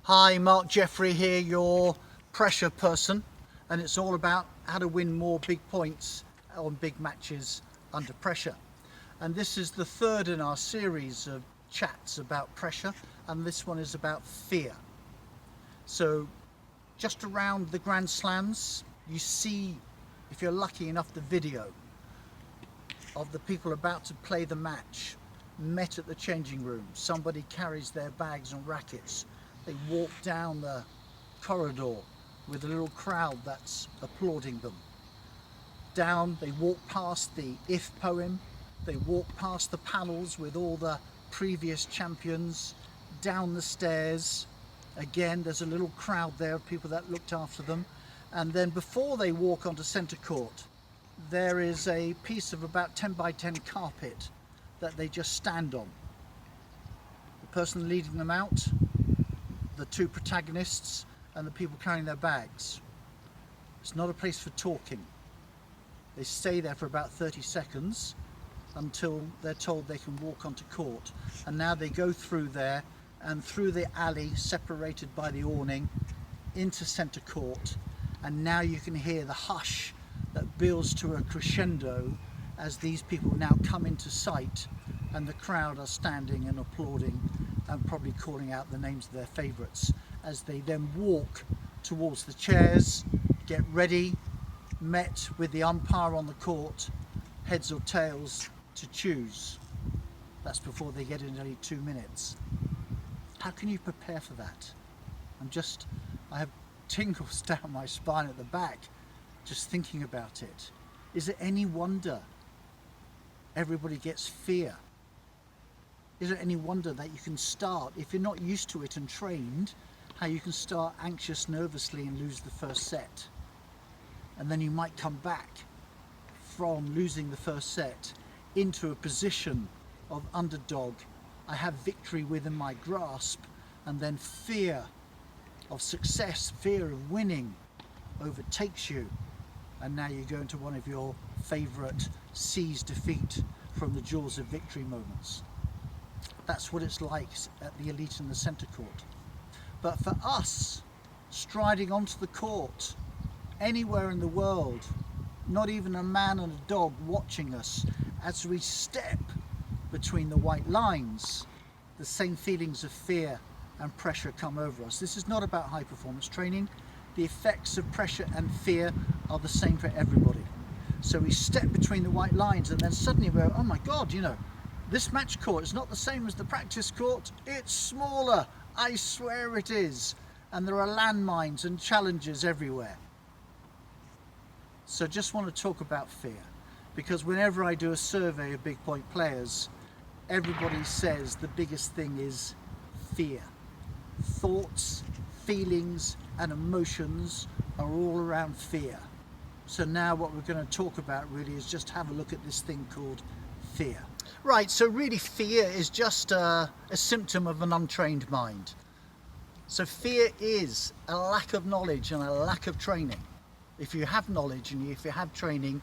Hi, Mark Jeffrey here, your pressure person, and it's all about how to win more big points on big matches under pressure. And this is the third in our series of chats about pressure, and this one is about fear. So just around the Grand Slams, you see, if you're lucky enough, the video of the people about to play the match met at the changing room. Somebody carries their bags and rackets. They walk down the corridor with a little crowd that's applauding them. Down, they walk past the If poem. They walk past the panels with all the previous champions. Down the stairs. Again, there's a little crowd there of people that looked after them. And then before they walk onto centre court, there is a piece of about 10 by 10 carpet that they just stand on. The person leading them out, the two protagonists, and the people carrying their bags. It's not a place for talking. They stay there for about 30 seconds until they're told they can walk onto court. And now they go through there and through the alley separated by the awning into centre court. And now you can hear the hush that builds to a crescendo as these people now come into sight, and the crowd are standing and applauding and probably calling out the names of their favourites as they then walk towards the chairs, get ready, met with the umpire on the court, heads or tails to choose. That's before they get in only 2 minutes. How can you prepare for that? I have tingles down my spine at the back just thinking about it. Is it any wonder everybody gets fear? Is it any wonder that you can start, if you're not used to it and trained, how you can start anxious nervously and lose the first set? And then you might come back from losing the first set into a position of underdog. I have victory within my grasp, and then fear of success, fear of winning overtakes you. And now you go into one of your favourite seize defeat from the jaws of victory moments. That's what it's like at the elite and the centre court. But for us, striding onto the court, anywhere in the world, not even a man and a dog watching us, as we step between the white lines, the same feelings of fear and pressure come over us. This is not about high performance training. The effects of pressure and fear are the same for everybody. So we step between the white lines and then suddenly we're, oh my God, this match court is not the same as the practice court. It's smaller, I swear it is. And there are landmines and challenges everywhere. So just want to talk about fear, because whenever I do a survey of big point players, everybody says the biggest thing is fear. Thoughts, feelings and emotions are all around fear. So now what we're going to talk about really is just have a look at this thing called fear. Right, so really fear is just a symptom of an untrained mind. So fear is a lack of knowledge and a lack of training. If you have knowledge and if you have training,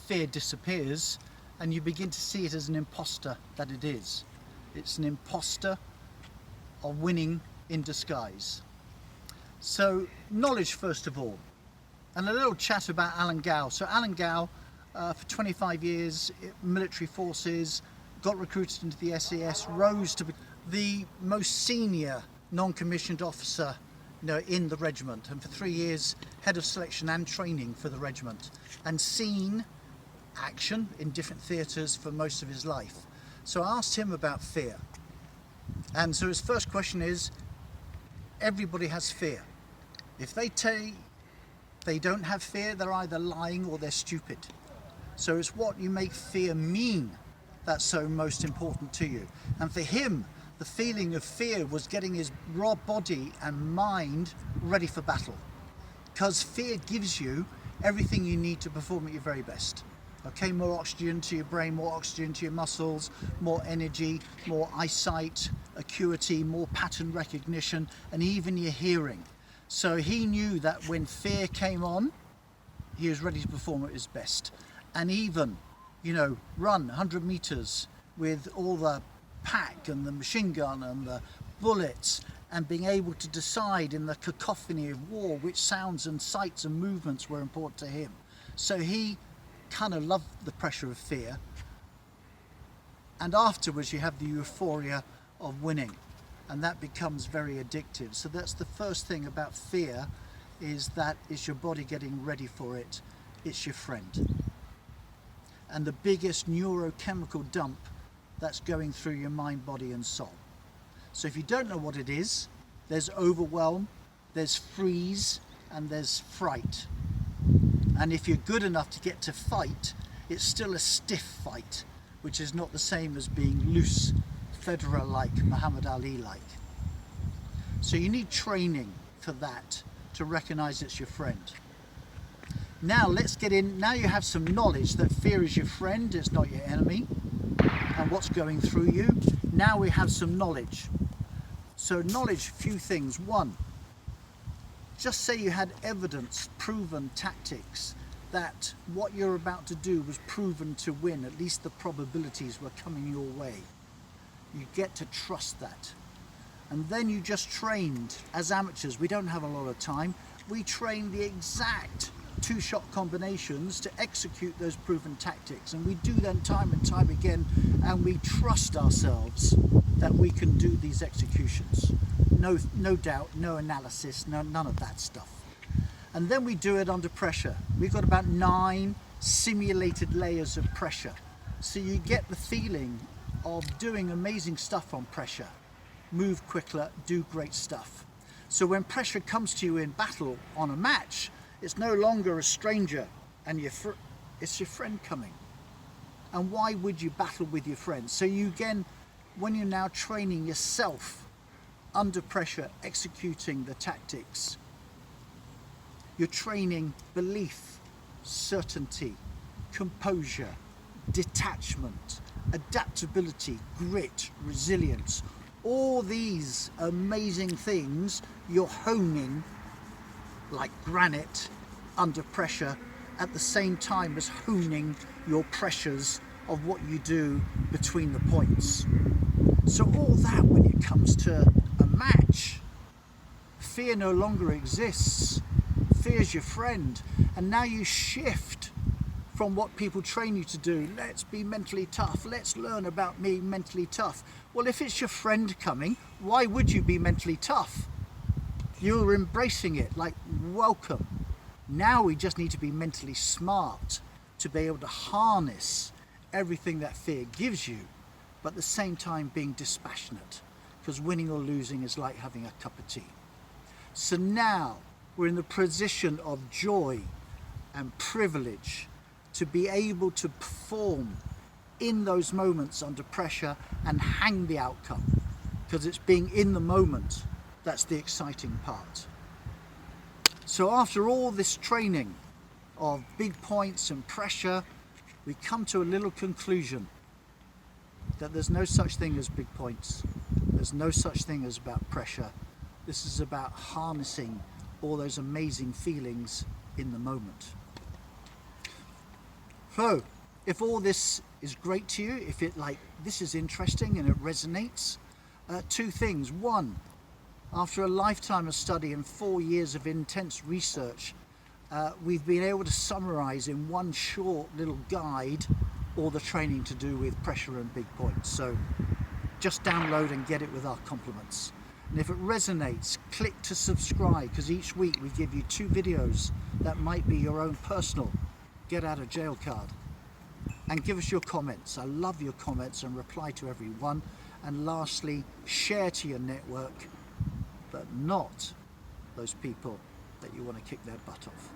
fear disappears and you begin to see it as an imposter that it is. It's an imposter of winning in disguise. So knowledge first of all, and a little chat about Alan Gow. So Alan Gow, for 25 years, military forces, got recruited into the SAS, rose to be the most senior non-commissioned officer in the regiment, and for 3 years head of selection and training for the regiment, and seen action in different theatres for most of his life. So I asked him about fear, and so his first question is, everybody has fear. If they tell you they don't have fear, they're either lying or they're stupid. So it's what you make fear mean that's so most important to you. And for him, the feeling of fear was getting his raw body and mind ready for battle. Because fear gives you everything you need to perform at your very best. Okay, more oxygen to your brain, more oxygen to your muscles, more energy, more eyesight, acuity, more pattern recognition, and even your hearing. So he knew that when fear came on, he was ready to perform at his best. And even, run 100 meters with all the pack and the machine gun and the bullets and being able to decide in the cacophony of war which sounds and sights and movements were important to him. So he kind of loved the pressure of fear, and afterwards you have the euphoria of winning, and that becomes very addictive. So that's the first thing about fear, is that it's your body getting ready for it. It's your friend. And the biggest neurochemical dump that's going through your mind, body and soul. So if you don't know what it is, there's overwhelm, there's freeze, and there's fright. And if you're good enough to get to fight, it's still a stiff fight, which is not the same as being loose, Federer-like, Muhammad Ali-like. So you need training for that, to recognize it's your friend. Now let's get in. Now you have some knowledge that fear is your friend, it's not your enemy, and what's going through you. Now we have some knowledge. So knowledge, few things. One, just say you had evidence, proven tactics, that what you're about to do was proven to win, at least the probabilities were coming your way. You get to trust that. And then you just trained. As amateurs, we don't have a lot of time. We train the exact two-shot combinations to execute those proven tactics, and we do them time and time again, and we trust ourselves that we can do these executions. No doubt, no analysis, none of that stuff. And then we do it under pressure. We've got about 9 simulated layers of pressure, so you get the feeling of doing amazing stuff on pressure. Move quicker, do great stuff. So when pressure comes to you in battle on a match, it's no longer a stranger, and it's your friend coming. And why would you battle with your friends? So you again, when you're now training yourself under pressure, executing the tactics, you're training belief, certainty, composure, detachment, adaptability, grit, resilience. All these amazing things you're honing like granite under pressure, at the same time as honing your pressures of what you do between the points. So all that, when it comes to a match, fear no longer exists. Fear is your friend. And now you shift from what people train you to do. Let's be mentally tough. Let's learn about being mentally tough. Well, if it's your friend coming, why would you be mentally tough? You're embracing it, like, welcome. Now we just need to be mentally smart to be able to harness everything that fear gives you, but at the same time being dispassionate, because winning or losing is like having a cup of tea. So now we're in the position of joy and privilege to be able to perform in those moments under pressure and hang the outcome, because it's being in the moment that's the exciting part. So after all this training of big points and pressure, we come to a little conclusion that there's no such thing as big points. There's no such thing as about pressure. This is about harnessing all those amazing feelings in the moment. So, if all this is great to you, if it this is interesting and it resonates, 2 things. One, after a lifetime of study and 4 years of intense research, we've been able to summarize in one short little guide all the training to do with pressure and big points. So just download and get it with our compliments. And if it resonates, click to subscribe, because each week we give you 2 videos that might be your own personal get out of jail card. And give us your comments. I love your comments and reply to every one. And lastly, share to your network, but not those people that you want to kick their butt off.